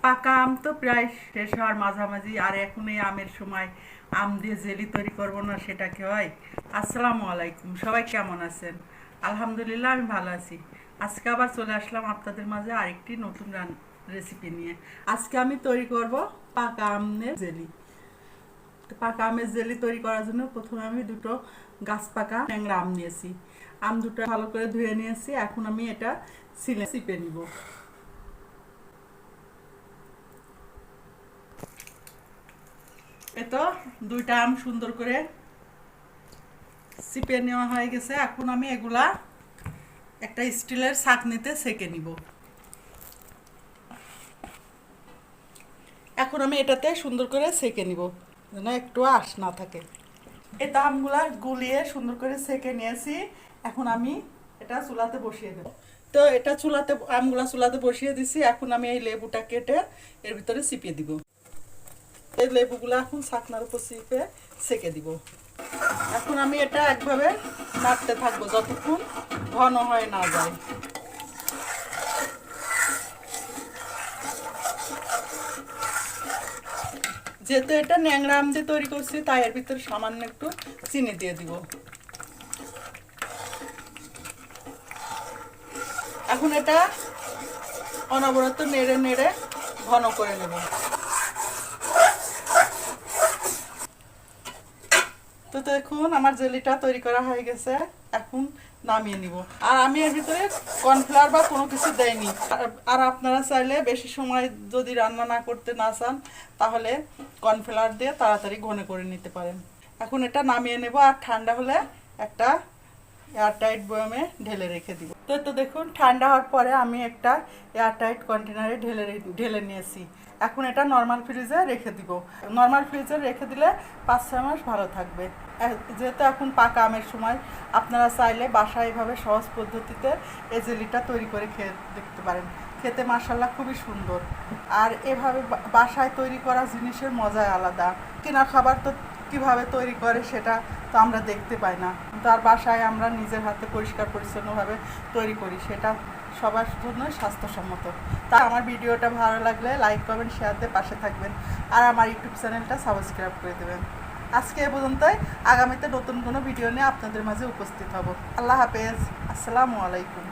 পাকা আম তো প্রায় শেষ হওয়ার মাঝামাঝি, আর এখন এই আমের সময় আম দিয়ে জেলি তৈরি করব না, সেটা কি হয়? আসসালামু আলাইকুম, সবাই কেমন আছেন? আলহামদুলিল্লাহ, আমি ভালো আছি। আজকে আবার চলে আসলাম আপনাদের মাঝে আরেকটি নতুন রেসিপি নিয়ে। আজকে আমি তৈরি করব পাকা আমের জেলি। তো পাকা আমের জেলি তৈরি করার জন্য প্রথমে আমি দুটো গাছ পাকা ট্যাংরা আম নিয়েছি। আম দুটো ভালো করে ধুয়ে নিয়েছি। এখন আমি এটা সিলে চিপে নিব। এতো দুইটা আম সুন্দর করে চিপে নেওয়া হয়ে গেছে। এখন আমি এগুলা একটা স্টিলের ছাঁকনিতে ছেঁকে নিব। এখন আমি এটাতে সুন্দর করে ছেঁকে নিব যেন একটু আঁশ না থাকে। এই আমগুলা গুলিয়ে সুন্দর করে ছেঁকে নিয়েছি। এখন আমি এটা চুলাতে বসিয়ে দেব। তো এটা আমগুলা চুলাতে বসিয়ে দিছি। এখন আমি এই লেবুটা কেটে এর ভিতরে চিপিয়ে দিব। এই লেবুগুলা এখন ছাকনার উপর চিপে ছেঁকে দিব। এখন আমি এটা একভাবে নাড়তে থাকবো যতক্ষণ ঘন হয়ে না যায়। যেহেতু এটা ন্যাংরা আম দিয়ে তৈরি করছি, তাই এর ভিতরে সামান্য একটু চিনি দিয়ে দিব। এখন এটা অনবরত নেড়ে নেড়ে ঘন করে নেব। তো দেখুন আমার জেলিটা তৈরি করা হয়ে গেছে। এখন নামিয়ে নিব। আর আমি এর ভিতরে কর্নফ্লাওয়ার বা কোনো কিছু দেইনি। আর আপনারা চাইলে বেশি সময় যদি রান্না না করতে না চান, তাহলে কর্নফ্লাওয়ার দিয়ে তাড়াতাড়ি ঘন করে নিতে পারেন। এখন এটা নামিয়ে নেব। আর ঠান্ডা হলে একটা এয়ারটাইট বয়ামে ঢেলে রেখে দিব। তো দেখুন ঠান্ডা হওয়ার পরে আমি একটা এয়ারটাইট কন্টেনারে ঢেলে নিয়েছি। এখন এটা নর্মাল ফ্রিজে রেখে দিব। নর্মাল ফ্রিজে রেখে দিলে 5-6 মাস ভালো থাকবে। যেহেতু এখন পাকা আমের সময়, আপনারা চাইলে বাসায় এভাবে সহজ পদ্ধতিতে এই জেলিটা তৈরি করে খেয়ে দেখতে পারেন। খেতে মাশাআল্লাহ খুবই সুন্দর। আর এভাবে বাসায় তৈরি করা জিনিসের মজাই আলাদা। কেনা খাবার তো কিভাবে তৈরি করে সেটা তো আমরা দেখতে পাই না, কিন্তু আর বাসায় আমরা নিজের হাতে পরিষ্কার পরিচ্ছন্নভাবে তৈরি করি, সেটা সবার জন্য স্বাস্থ্যসম্মত। তা আমার ভিডিওটা ভালো লাগলে লাইক কমেন্ট শেয়ার দিয়ে পাশে থাকবেন। আর আমার ইউটিউব চ্যানেলটা সাবস্ক্রাইব করে দেবেন। আজকে এ পর্যন্তই। আগামীতে নতুন কোনো ভিডিও নিয়ে আপনাদের মাঝে উপস্থিত হব। আল্লাহ হাফেজ। আসসালামু আলাইকুম।